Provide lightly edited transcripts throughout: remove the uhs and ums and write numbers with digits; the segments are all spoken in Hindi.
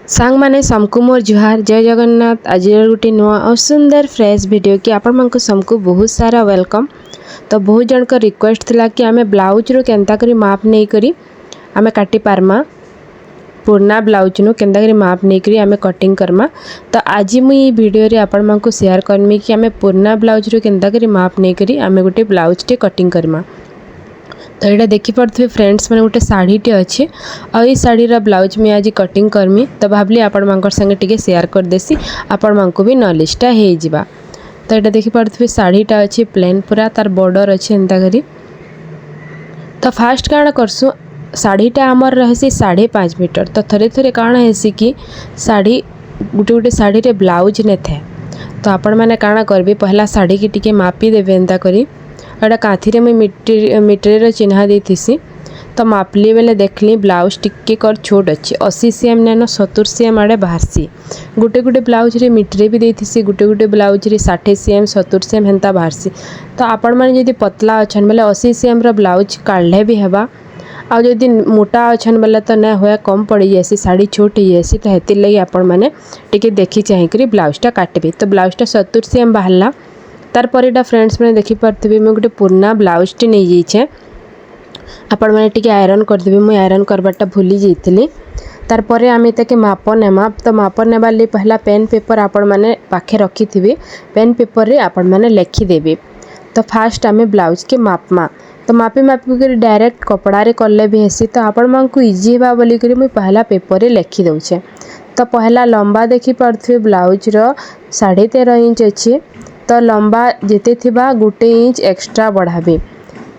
सांग माने समकु मोर जुहार जय जगन्नाथ। आज गोटे नुआ और सुंदर फ्रेश वीडियो कि आपण समकु बहुत सारा वेलकम। तो बहुत जन का रिक्वेस्ट थिला कि आमे ब्लाउज रो केंता करी माप नहीं करी आमे काटी पारमा। पुराना ब्लाउज नु केंता करी माप नहीं करी आमे कटिंग करमा। तो आज मुई वीडियो रे आपण मानकु शेयर करमी कि आमे पुराना ब्लाउज रो केंता करी माप नहीं करी आमे गोटे ब्लाउज टे कटिंग करमा। तो यहाँ देखिपे फ्रेंड्स मैंने गोटे साड़ीटे अच्छे और ये शाढ़ीर ब्लाउज मुझे आज कटिंग करमी। तो भावली आपण मानकर संगे टिके शेयर कर देसी आपण मानकु भी नॉलेजटा हो जिबा। तो यहाँ देखिपे साड़ीटा अच्छे प्लेन पूरा तार बॉर्डर अच्छे एंता करी। तो फास्ट काण करसु साड़ीटा आमर रहसी 5.5 मीटर। तो थरे थरे काण हेसी कि साड़ी गोटे गोटे साड़ी रे ब्लाउज ने थे। तो आपण मैंने काण करबी पहला साड़ी की टिके मापी देबे एंता करी। एटा काथी मुझे मीटर चिन्हा देसी। तो मापली बेले देखली ब्लाउज टिके कर छोट अच्छे 80 cm नैन 70 cm आड़े बाहरसी। गोटे गोटे ब्लाउज रे मीटर भी देसी गोटे गोटे ब्लाउज रे 60 cm 70 cm हेन्ता बाहरसी। तो आपण मैंने जदि पतला अच्छन बेले 80 cm रो ब्लाउज काढ़ले भी हेबा। आ जदि मोटा अच्छन बेले तो ना हुए कम पड़ी जासी साड़ी छोट ही जासी। तो हेतिर लगी आपण मैंने टिके देखी चाहिए ब्लाउजटा काटबे। तो ब्लाउजटा 70 cm बाहरला। तार पर फ्रेंड्स मैंने देखिपे मुझे गोटे पुराना ब्लाउजटे नहीं जाइए आपण मैंने टिके आयरन करदेवी। मुझे आयरन करवाटा भूली जाइली। तार पर आम ताके माप नेमा। तो माप नेबार लिए पहला पेन पेपर आपण मैंने पाखे रखी थी। पेन पेपर रे आपण मैंने लिखिदेवी। तो फास्ट आम ब्लाउज के मापमा। तो मापी मापी कर डायरेक्ट कपड़ा रे कले भी हेसी। तो आपण मानकु इजी हेबा बोली करी मुझे पहला पेपर रे लिखि दउछे। तो पहला लंबा देखि पारथि ब्लाउज रो 13.5 इंच अच्छी। तो लंबा जेते थिबा 1 इंच एक्स्ट्रा बढ़ाबे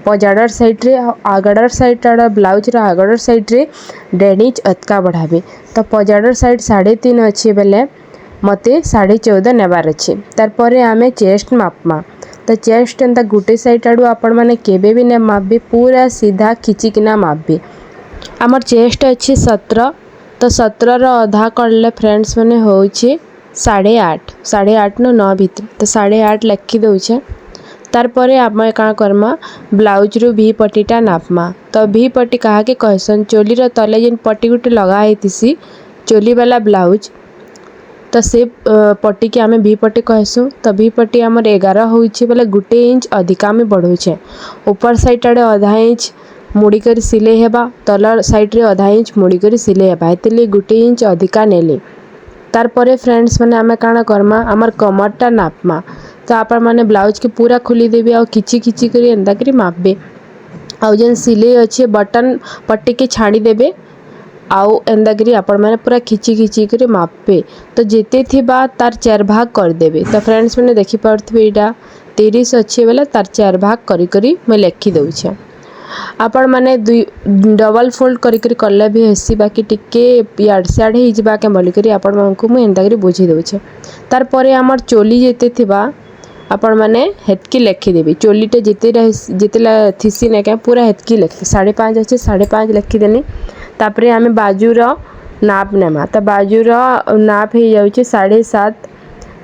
पजाड़र साइड रे। आगड़र साइड ब्लाउज रो आगड़र साइड रे 1.5 इंच अतका बढ़ाबे। तो पजाड़र साइड 3.5 अच्छे बेले मते 14.5 नेबार अच्छे। तार परे आमे चेस्ट मापमा। तो चेस्ट एंता गुटे साइड आड़ू आपण माने केबे भी ने मापबे पूरा सीधा खिचिकिना मापबे। आमर चेस्ट अच्छे 17। तो 17 रो आधा करले फ्रेंड्स माने होउछे 8.5 नो 9 भीतर। तो 8.5 लिखि दउछे। तार परे आम क्या करमा ब्लाउज रू भी पट्टीटा नापमा। तो भी पट्टी कहा के कहसन चोली तले जेन पट्टी गोटे लगा होती चोली वाला ब्लाउज। तो से पट्टी के आम भी पट्टी कहसु। तो भी पट्टी आमर 11 होइछे बेले 1 इंच अधिका आम बढ़ौछे। ऊपर साइड आड़े आधा इंच मुड़ी कर सिले हेबा तल साइड रे आधा इंच मुड़ी कर सिले हेबा। हेतिले 1 इंच अधिका नेले। तार परे फ्रेंड्स मैंने आम काण करमा आमर कमरटा नापमा। तो आपण मैंने ब्लाउज के पूरा खोली देवी आ खिची खिची करी एंता करी मापबे। आउ जेन सिले अच्छे बटन पट्टी के छाड़ी देबे आउ एंता करी आपण मैंने पूरा खिची खिची करी मापबे। तो जेते थिबा तार 4 भाग कर देबे। तो फ्रेंड्स मैंने देखि पारथबे एटा 30 अच्छे बेले तार 4 भाग करी करी मैं लिखि दउछे। आपण माने डबल फोल्ड करी कले भी हेसी बाकी टिके याड सियाड हो जिबा के बोली करी आपण मानकु मु एंता करी बुझी दउछे। तार परे हमर चोली जेते थिबा आपण माने हेतकी लिखि देबी। चोलीटे जेतेला थिसी ने के पूरा हेतकी लिखि 5.5 अच्छे 5.5 लिखि देनी। तापरे आमे बाजूर नाप नेमा। तो बाजूर नाप हो जाउछे 7.5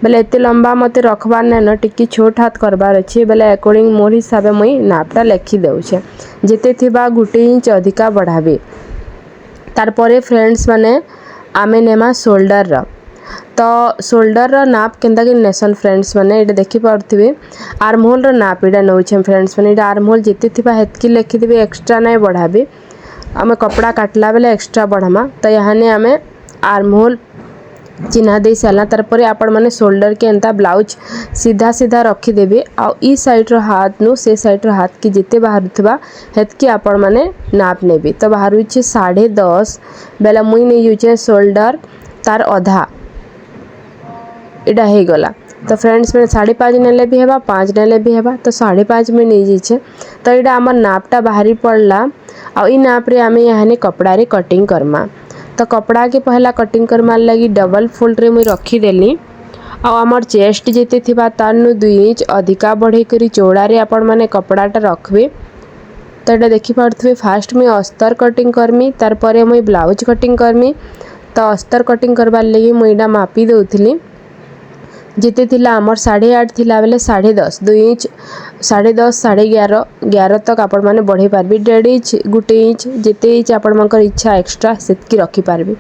बेले एते लंबा मते रखबार नै न टिकी छोट हाथ करबार अच्छे बेले अकॉर्डिंग मोर हिसाब मुई नापटा लिखि दउछे। जेते थिबा 1 इंच अधिका बढ़ाबे। तार परे फ्रेंड्स माने आमे नेमा शोल्डर रा। तो शोल्डर रा नाप केंता कि नेसन फ्रेंड्स माने एटा देखि पारथिबे आर्म होल रा नाप एटा नउछे फ्रेंड्स माने एटा आर्म होल जेते थिबा हेतकी लिखि देबे एक्स्ट्रा नै बढ़ाबे। आमे कपड़ा काटला बेले एक्स्ट्रा बढ़ामा। तो यहाने आमे आर्म होल चिन्हा दे सारा। तार परे आपण माने शोल्डर के एंता ब्लाउज सीधा सीधा रखी देबे। आ ई साइड रो हाथ नु से साइड रो हाथ की जेते बाहर थबा हेतकी आपण माने नाप नेबे। तो बाहर होचे 10.5 बेला मुई नै यूचे शोल्डर तार आधा एटा हे गला। तो फ्रेंड्स मैंने 5.5 नेले भी हेबा 5 नेले भी हेबा। तो 5.5 में नहीं जाइए। तो ये आमर नापटा बाहरी पड़ला। आ ई नाप रे आमे यहाने कपड़ा रे कटिंग करमा। तो कपड़ा के पहला कटिंग करमार लगी डबल फोल्ड रे मुई रखी देली। आ आमर चेस्ट जेते थिबा तार नु 2 इंच अधिका बढ़े करी चौड़ा रे आपण माने कपड़ाटा रखबे। तो एटा देखि पारथबे फास्ट मुई अस्तर कटिंग करमी तार परे मुई ब्लाउज कटिंग करमी। तो अस्तर कटिंग करबार लगी मुई एटा मापी दउथिली। जेते थिला आमर 8.5 थिला बेले 10.5 2 इंच 10.5 11.5 तक आपण माने बढ़े पारबी। 1.5 इंच 1 इंच जेते इंच आपण मानकर इच्छा एक्स्ट्रा सेतकी रखी पारबी।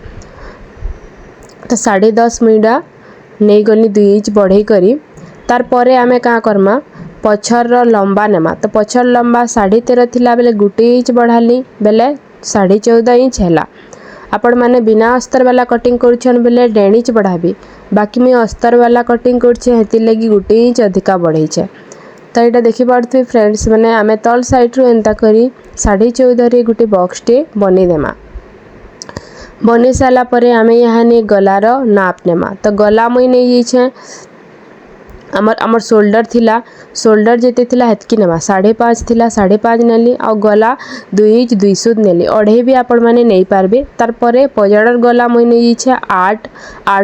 तो 10.5 मुईटा नहीं गली 2 इंच बढ़े करी तार परे आमे का करमा पछर लंबा नेमा। तो पछर लंबा 13.5 थिला बेले 1 इंच बढ़ाली बेले 14.5 इंच हैला। आपण माने बिना अस्तर वाला कटिंग करूछन बेले 1.5 इंच बढ़ाबी, बाकी मैं अस्तर वाला कटिंग करछे हेति लगी 1 इंच अधिका बढ़ई छे। तो यहाँ देखि पारथि फ्रेंड्स माने आमे तल साइड रो एंता करी 14.5 रे गुटे बॉक्स टे बनी देमा। बनी साला परे आमे यहाँ ने गलार नाप नेमा। तो गला मुई नहीं छे आमर शोल्डर थिला, शोल्डर जेते थिला हेतकी नेमा 5.5 थिला 5.5 नेली आ गला 2 इंच 2 सूद नेली। अढ़े भी आपण माने नहीं पारबे। तार परे पजड़र गला मुई नहीं छे 8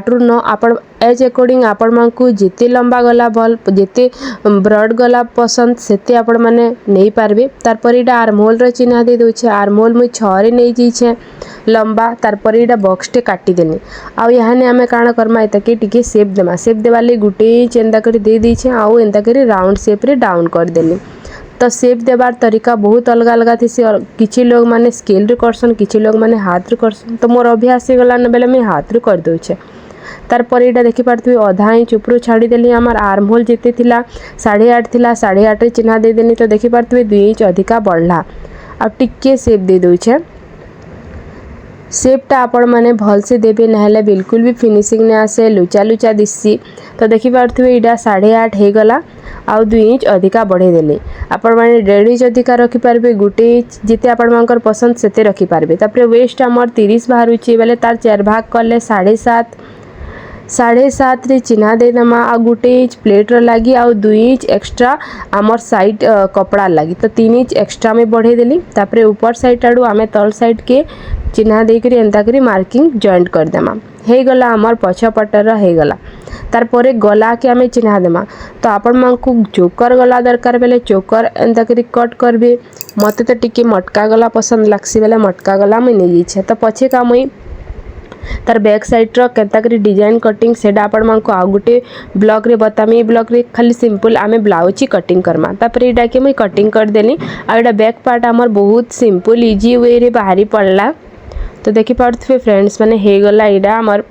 रु 9 आपण एज अकॉर्डिंग आपण मानकू जेते लंबा गला भल जेते ब्रॉड गला पसंद सेते आपण माने नहीं पारबे। तार परे इडा आर्महोल रो चिन्ह दे दोछे। आर्महोल मुई 6 रे नहीं जीछे लंबा। तार परे इडा बॉक्स टे काटी देनी आ यहाँ ने आमे काण करमा एता के टिके शेप देमा। शेप देवाले 1 इंच एंदा करी दे दीछे आउ एंदा करी राउंड शेप रे डाउन कर देली। तो शेप देवार तरीका बहुत अलग अलग थी। किछि लोग माने स्केल रे करसन, किछि लोग माने हाथ रे करसन। तो मोर अभ्यास हो गला न बेले मैं हाथ रे कर दोछे। तार पर एटा देखि पारथि आधा इंच ऊपर छाड़ी देली। आमर आर्महोल जेते थिला 8.5 थिला 8.5 रे चिन्ह दे देनी। तो देखि पारथि 2 इंच अधिका बढ़ला। आ टिके शेप दे दोछे। शेपटा आपण माने भल से देबे नहेले बिल्कुल भी फिनिशिंग ने आसे लुचा लुचा दिसी। तो देखि पारथि एटा 8.5 हे गला आउ 2 इंच अधिका बढ़े देले। आपण माने 1.5 इंच अधिका रखि पारबे, 1 इंच जिते आपण मानकर पसंद सेते रखि पारबे। तापरे वेस्ट हमर 30 बाहरुची बेले तार 4 भाग करले 7.5 रे चिन्ह दे दमा। आ 1 इंच प्लेट रो लागी आ 2 इंच एक्स्ट्रा आमर साइड कपड़ा लागी। तो 3 इंच एक्स्ट्रा में बढ़े देली। तापरे ऊपर साइड आडू आमे तल साइड के चिन्ह दे करी एंता करी मार्किंग जॉइंट कर देमा। हे गला आमर पछ पटर हे गला। तार परे गला के आमे चिन्ह देमा। तो आपण मानकू चोकर गला दरकार बेले चोकर एंता करी कट करबे। मते तो टिके मटका गला पसंद लागसी बेले मटका गला मुई नै जीछे। तो पछे का मुई तार बैक साइड रो केंता करी डिजाइन कटिंग सेडा आपण मानकू आ गुटे ब्लॉग रे बतामी। ए ब्लॉग रे खाली सिंपल आमे ब्लाउज ही कटिंग करमा। तापर एडा के मुई कटिंग कर देनी। आ एडा बैक पार्ट हमर बहुत सिंपल इजी वे रे बाहरी पड़ला। तो देखि पारथि फ्रेंड्स माने हे गला एडा हमर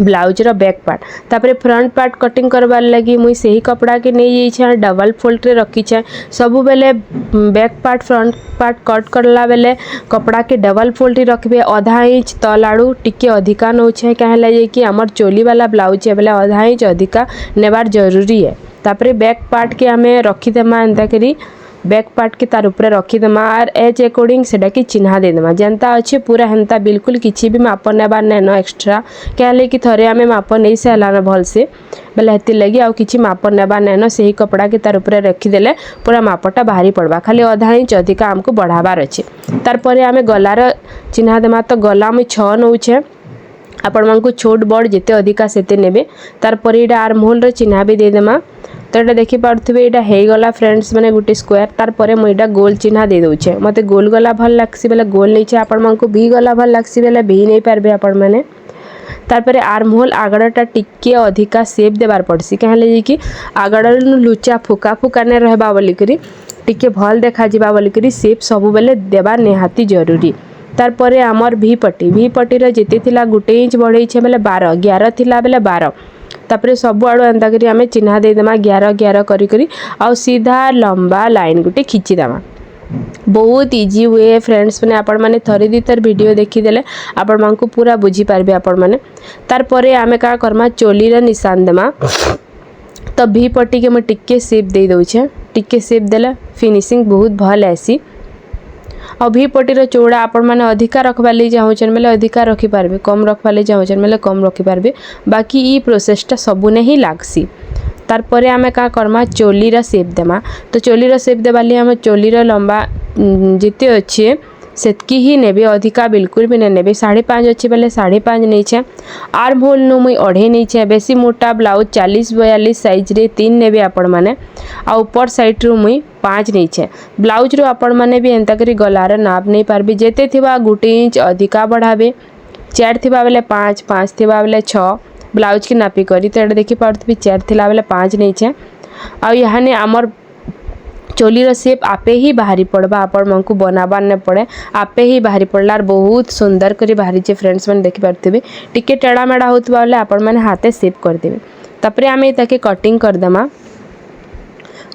ब्लाउज रो बैक पार्ट। तापरे फ्रंट पार्ट कटिंग करबार लगी मुई सही कपड़ा के नहीं जाइछे डबल फोल्ड रे रखी छे। सबु बेले back part front part cut करला बेले कपड़ा के डबल फोल्ड रखबे। आधा इंच तल आड़ू टिके अधिका नौ छे कहला जे कि हमर चोली वाला ब्लाउज है बेले आधा इंच अधिका नेबार जरूरी है। तापरे बैक पार्ट के हमें रखी देमा एंता करी बैक पार्ट के तार ऊपर रखी देमा। आर एज अकॉर्डिंग सेटा की चिन्ह दे देमा। जनता अच्छे पूरा हेंता बिल्कुल किसी भी माप नेबार नैन एक्स्ट्रा कहले कि थरे आमे माप नहीं सारा न भल से बेले हेती लगी आउ किछि माप नेबार नैन सही कपड़ा के तार ऊपर रखी देले पूरा मापटा बाहरी पड़वा। खाली आधा इंच अधिका हमको बढ़ाबार अछि। तार परे आमे गलार चिन्ह देमा। तो गला में 6 नौछे आपण मानकू छोट बड़ जेते अधिका सेते नेबे। तार परे एडा आर्महोल रो चिन्ह भी दे देमा। तो ये देखि पारथि एटा हे गला फ्रेंड्स माने गुटे स्क्वायर। तार परे मुई एटा गोल चिन्ह दे दोछे। मते गोल गला भल लागसी बेले गोल नहीं छे आपण मानकू भी गला भल लागसी बेले भी नहीं पारबे आपण माने। तार परे आर्महोल आगड़टा टिके अधिका शेप देबार पड़सी कहले जे कि आगड़ लुचा फुका फुका ने रहबा बोली करी टिके भल देखा जिबा बोली करी शेप सब बेले देबा निहाती जरूरी। तार परे आमर भी पट्टी रो जेते थिला 1 इंच बढ़ई छे बेले 12 11 थिला बेले 12। तापरे सब आड़ू एंता करी आमे चिन्ह दे देमा 11 11 करी करी आ सीधा लंबा लाइन गुटे खिंची देमा। बहुत इजी वे फ्रेंड्स माने आपण माने थरे दी तर वीडियो देखि देले आपण मानकू पूरा बुझी पारबे आपण माने। तार परे आमे का करमा चोली रा निशान देमा। तो भी पट्टी के मैं टिके शेप दे दोछे। टिके शेप देले फिनिशिंग बहुत भल आसी। और भी पट्टीर चौड़ा आपण मैंने अधिका रखबार लगे चाहून बेले अधिका रखिपारे, कम रखबार लगे चाहून बेले कम रखिपारे। बाकी ये प्रोसेसटा सबुने ही लागसी। तार परे आमे का करमा चोलीर शेप देमा। तो चोलीर शेप देबार लिए आम चोलीर लंबा जिते अच्छे सेतकी ही नेबे, अधिका बिल्कुल भी नहीं नेबे। 5.5 अच्छे बेले 5.5 नहीं छे। आर्म होल नु मुई 2.5 नहीं छे। बेसी मोटा ब्लाउज 40-42 साइज रे 3 नेबे आपण माने। आ ऊपर साइड रू मुई 5 नहीं छे। ब्लाउज रू आपण माने भी एंता करी गलार नाप नहीं पारबे। जेते थिबा 1 इंच अधिका बढ़ाबे। 4 थिबा बेले 5, 5 थिबा बेले 6 ब्लाउज की नापी करी। तो एटा देखि पारथबे 4 थिला बेले 5 नहीं छे। आ यहाँ ने आमर चोलीर सेप आपे ही बाहरी पड़वा आपण मन को बनाबार ने पड़े आपे ही बाहरी पड़लार बहुत सुंदर करी बाहरी चे फ्रेंड्स मैंने देखि पारथिबे टिके टेढ़ा मेढ़ा होतबा बेले आपण माने हाथे सेप कर देबे तापरे आमे ताके कटिंग कर देमा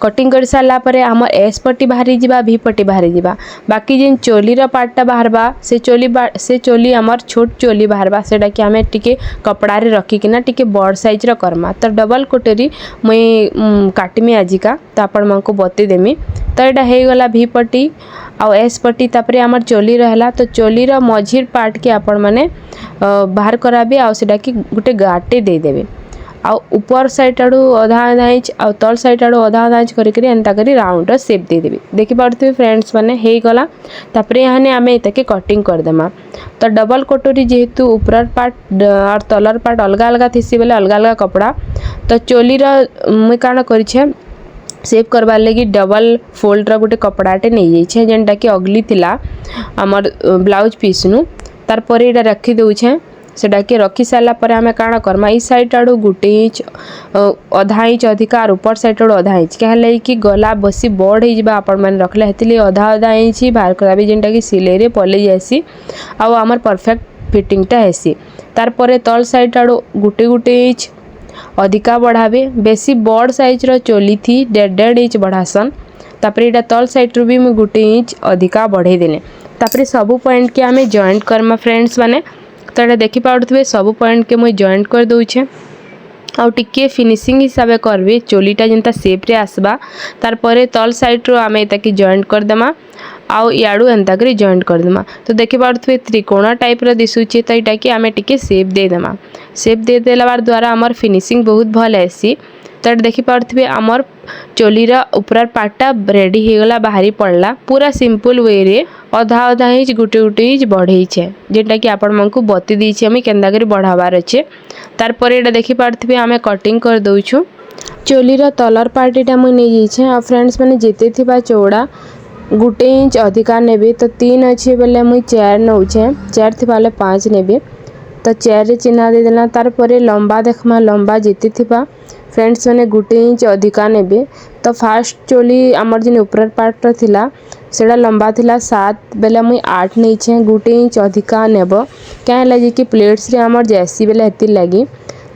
कटिंग कर सारा पर आम एस पट्टी बाहरी जावा भी पट्टी बाहरी जावा बाकी जेन चोलीर पार्टा बाहरबा से चोली आमर छोट चोली बाहरबा सेटा कि आमे टिके कपड़ा रे रखिकिना टिके बड़ साइज र करमा तो डबल कोटरी मुई काटमी आजिका तो आपण मन को बते देमी तो यहाँ हो गला भी पट्टी आउ एस पट्टी तापरे आमर चोली रहला तो चोलीर मझिर पार्ट के आपण माने बाहर कराबे आउ सेटा कि गुटे गाटे दे देबे आउ ऊपर साइड आड़ू अधा अधा इंच आउ तल साइड आड़ू अधा अधा इंच करी एंता करी राउंड शेप दे देबी देखि पारथिबे फ्रेंड्स माने हे गला तापरे याने आमे एताके कटिंग कर देमा तो डबल कटोरी जेहेतु ऊपर पार्ट और तलर पार्ट अलग अलग थिसी बेले अलग अलग कपड़ा तो चोलीर मुई काण करिछे सेप करबार लगी डबल फोल्ड रा गुटे कपड़ाटे नहीं जाइछे जेनटा कि अगली थिला हमर ब्लाउज पीस नु तार परे एटा रखी दउछे सेटा के रखी सारा पर आमे काण करमा ई साइड आड़ू गुटे इंच अधा इंच अधिका और ऊपर साइड आड़ू अधा इंच क्या है कि गला बसी बड़ हो जावा आपण माने रखले हेतिले अधा अधा इंच ही बाहर कराबे जेनटा कि सिलाई रे पले जासी आउ हमर परफेक्ट फिटिंगटा हेसी तार परे तल साइड आड़ू गुटे गुटे इंच अधिका बढ़ावे बेसी बड़ साइज रो चोली थी 1.5 इंच बढ़ासन तापरे एटा तल साइड रू भी मैं गुटे इंच अधिका बढ़े देले तापरे सबु पॉइंट के आमे जॉइंट करमा फ्रेंड्स माने तो ये देखि पाउथबे सबु पॉइंट के मुई जॉइंट कर दउछे आउ टिके फिनिशिंग हिसाब करबे चोलीटा जेनता शेप रे आसबा तार परे तल साइड रो आमे ताकि जॉइंट कर देमा आउ याडू एंता करी जॉइंट कर देमा तो देखि पाउथबे त्रिकोण टाइप रो दिसुचे तो एटा कि आमे टिके शेप दे देमा शेप दे देला बार द्वारा हमर फिनिशिंग बहुत भल आसी तो देखि पारथिबे आमर चोलीर ऊपर पार्टा रेडी हो गला बाहरी पड़ला पूरा सिंपल वे रे अधा अधा इंच गुटे गुटे इंच बढ़ई छे जेटा कि आपण मन को बती दी छे हमें केंदा करी बढ़ावार अच्छे तार पर एटा देखि पारथिबे आमे कटिंग कर दउछु चोलीर तलर पार्ट एटा मुई नै जाइछे आ फ्रेंड्स माने जेते थिबा चौड़ा गुटे इंच अधिका नेबे तो 3 अच्छे बेले मुई 4 नउछे 4 थिबा ले 5 नेबे तो 4 रे चिन्हा दे देना तार परे लंबा देखमा लंबा जेते थिबा फ्रेंड्स मैंने गुटे इंच अधिका नेबे तो फास्ट चोली आमर जिन ऊपर पार्ट थिला सेटा लंबा थिला 7 बेले मुई 8 नहीं छे गुटे इंच अधिका नेब क्या लगी कि प्लेट्स रे आमर जैसी बेले हेती लगी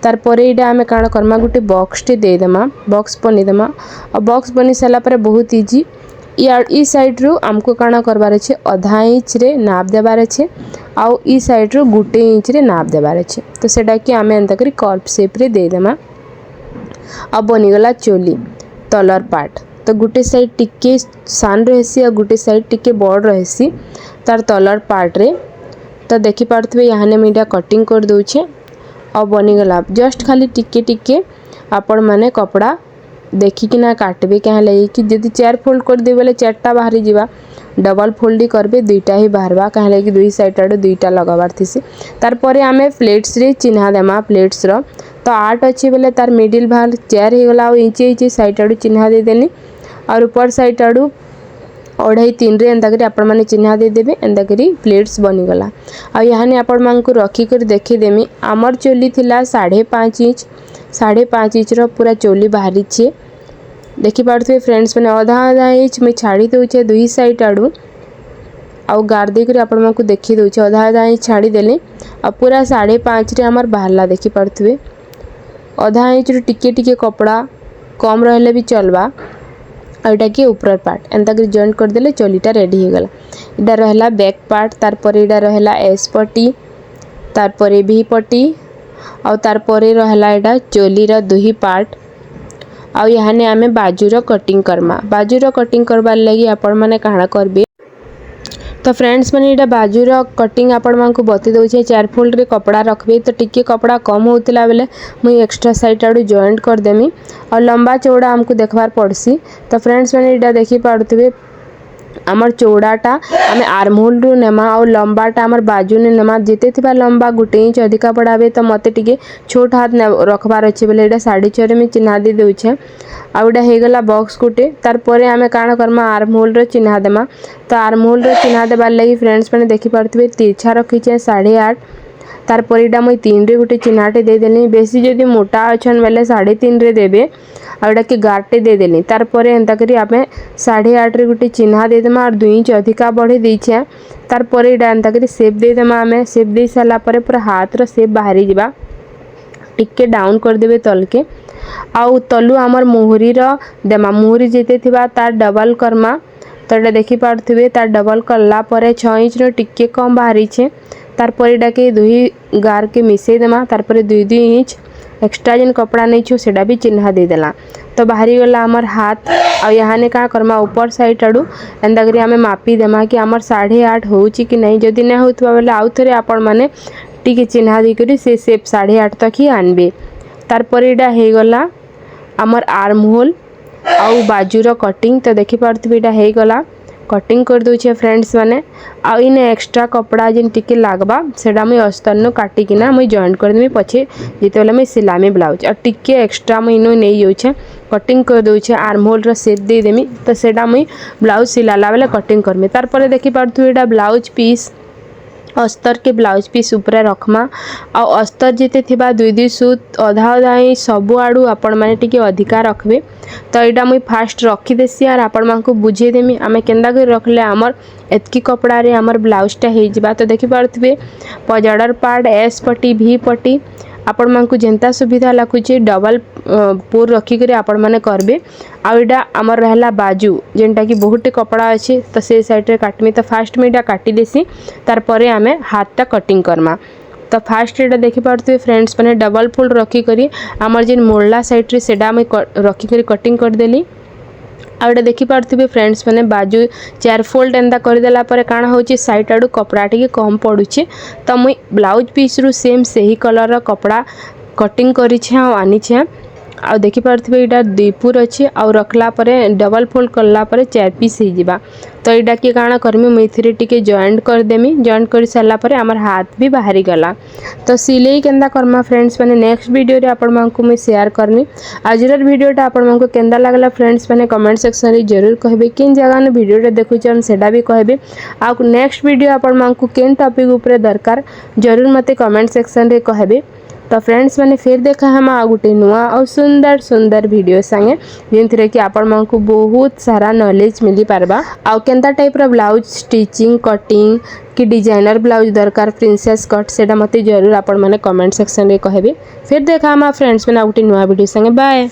तार परे एटा आमे काण करमा गुटे बॉक्स टे दे देमा बॉक्स बनी देमा और बॉक्स बनी साला पर बहुत इजी ई साइड रू आमको काण करबार अच्छे अधा इंच रे नाप देबार अच्छे आउ ई साइड रू गुटे इंच रे नाप देबार अच्छे तो सेटा कि आमे एंता करी कर्व शेप रे दे देमा अब बनीगला चोली तलर पार्ट तो गुटे साइड टिके सान रहसी और गुटे साइड टिके बड़ रहसी तार तलर पार्ट रे तो देखि पारथबे याने मीडा कटिंग कर दउछे और बनीगला जस्ट खाली टिके टिके आपण माने कपड़ा देखिकिना काटबे क्या लगे कि जदि 4 फोल्ड कर दे बेले 4टा बाहरी जीवा डबल फोल्ड करबे 2टा ही बाहरबा क्या लगे दुई साइड आडे 2टा लगाबार थिसी तार परे आमे प्लेट्स रे चिन्हा देमा प्लेट्स रो तो 8 अच्छे बेले तार मिडिल भाग 4 हो गला इंचे इंचे साइड आडू चिन्हा दे देनी और ऊपर साइड आडू 2.5-3 रे एंता करी आपण माने चिन्हा दे देबे एंता करी प्लेट्स बनी गला आ याने आपण मान को रखी कर देखि देमी आमर चोली थिला 5.5 इंच रो पूरा चोली बाहरी छे देखि पारथबे फ्रेंड्स माने आधा आधा इंच में छाड़ी दउछे दुई साइड आडू आउ गार दे करी आपण मान को देखि दउछे आधा आधा इंच छाड़ी देले आ पूरा 5.5 रे हमर बाहरला देखि पारथबे आधा इंच रो टिके टिके कपड़ा कम रहले भी चलबा एटा के ऊपर पार्ट एंता कर जॉइंट कर देले चोलीटा रेडी हो गला एटा रहला बैक पार्ट तार पर एटा रहला एस पट्टी तार पर भी पट्टी आ तार पर रहला एटा चोली रा दुही पार्ट आ याने आमे बाजूर कटिंग करमा बाजूर कटिंग करबार लगी आपण माने काणा करबे तो फ्रेंड्स मैंने यहाँ बाजूर कटिंग आपण मान को बती दूचे 4 फोल्ड रे कपड़ा रखबे तो टिके कपड़ा कम होता बेले मुई एक्स्ट्रा साइड आड़ू जॉइंट करदेमी और लंबा चौड़ा आमको देखबार पड़सी तो फ्रेंड्स मैंने यहाँ देखि पारुथिबे आमर चौड़ाटा आम आर्महोल रू नेमा और लंबाटा आमर बाजू ने नेमा जिते थिबा लंबा गुटे इंच अधिका बढ़ाबे तो मते टिके छोट हाथ रखबार अच्छे बेले यहाँ 6.5 में चिन्हा दे दूचे आउटा हो गला बॉक्स गुटे तार परे आमे काण करमा आर्महोल रो चिन्हा देमा तो आर्महोल रो चिन्हा देबार लगी फ्रेंड्स मैंने देखि पारुथिबे तिरछा रखीचे 8.5 तार पर इटा मुई 3 रे गुटे चिन्हाटे देदेली बेसी जदि मोटा अच्छन बेले 3.5 रे देबे आउटा के गारटे देदेली तार पर एंता करी आमे 8.5 रे गुटे चिन्हा देदेमा और 2 इंच अधिका बढ़े देछे तार पर इटा एंता करी शेप देदेमा आमे शेप दे साला पर पूरा हाथ रो शेप बाहरी जिबा टिके डाउन कर देबे तल के आउ तलु आमर मुहुरी रो देमा मुहुरी जेते थिबा तार डबल करमा तो ये देखि पारथिबे तार डबल करला पर 6 इंच रो टिके कम बाहरी छे तार पर इटा के दुही गार के मिसई देमा तार पर 2 इंच एक्स्ट्रा जिन कपड़ा नहीं छो सेटा भी चिन्हा दे देला तो बाहरी गला आमर हाथ आ यहाँ ने का करमा ऊपर साइड आडू एंदा करी आमे मापी देमा कि आमर 8.5 होउची कि नहीं जदि नहीं होतबा बेले आउ थरे आपण माने टिके चिन्हा दी करी से शेप 8.5 तक ही आनबे तार पर इटा हे गला आमर आर्म होल आउ बाजूर कटिंग तो देखि पारथिबे इटा हे गला कटिंग कर दूचे फ्रेंड्स माने आ इने एक्स्ट्रा कपड़ा जिन टिके लागबा सेडा मुई अस्तर नु काटी किना मुई जॉइंट कर देमी पछे जेते बेले मुई सिलामी ब्लाउज और टिके एक्स्ट्रा मुई नो नै योछे कटिंग कर दूचे आर्म होल रो शेप दे देमी तो सेडा मुई ब्लाउज सिलाला बेले कटिंग करमी तार पर देखि पारथु एडा ब्लाउज पीस अस्तर के ब्लाउज पीस ऊपर रखमा आ अस्तर जेते थिबा 2 सूत अधा अधा ही सब आड़ू आपण माने टिके अधिका रखबे तो यहाँ मुई फास्ट रखी देसी और आपण मानकु बुझे देमी आमे केंदा कर रखले आमर एतकी कपड़ा रे आमर ब्लाउजटा हे जिबा तो देखि पारथिबे पजाडर पार्ट एस पट्टी भी पट्टी आपण मानकु जेंता सुविधा लाଗୁଛି डबल पूर रखी करे आपण माने करबे आ एडा आमर रहला बाजू जेंटा कि बहुत कपड़ा अच्छे तो से साइड रे काटमी तो फास्ट में एडा काटी देसी तार परे आमे हाथटा कटिंग करमा तो फास्ट एटा देखि पारथि फ्रेंड्स माने डबल फोल्ड रखी करी आमर जेन मोड़ला साइड रे सेडा मैं रखी करी कटिंग कर देली आ एटा देखि पारथि फ्रेंड्स माने बाजू 4 फोल्ड एंदा कर देला पर काना होची साइड आडू कपड़ा टिके कम पडुची तो मुई ब्लाउज पीस रु सेम सही कलर रो कपड़ा कटिंग करी छे आ आनी छे आ देखि पारथिबे इटा 2 पूर अछि आ रखला परे डबल फोल्ड करला परे 4 पीस ही जिबा तो इटा के काना करमी मैथिरे टिके जॉइंट कर देमी जॉइंट कर साला परे हमर हाथ भी बाहरी गला तो सिलाई केंदा करमा फ्रेंड्स माने नेक्स्ट वीडियो रे आपण मानकु मैं शेयर करमी आजर वीडियोटा आपण मानकु केंदा लागला फ्रेंड्स माने कमेंट सेक्शन रे जरूर कहबे किन जगह ने वीडियोटा देखुचन सेडा भी कहबे आ नेक्स्ट वीडियो आपण मानकु केन टॉपिक ऊपर दरकार जरूर मते कमेंट सेक्शन रे कहबे तो फ्रेंड्स मैंने फिर देखा हम आ गोटे नुआ और सुंदर सुंदर वीडियो संगे जिनथरे कि आपण मानकु बहुत सारा नॉलेज मिली पारबा आ केंता टाइप रो ब्लाउज स्टिचिंग कटिंग कि डिजाइनर ब्लाउज दरकार प्रिंसेस कट सेटा मते जरूर आपण माने कमेंट सेक्शन रे कहबे फिर देखा हम फ्रेंड्स मैंने आ गोटे नुआ वीडियो संगे बाय।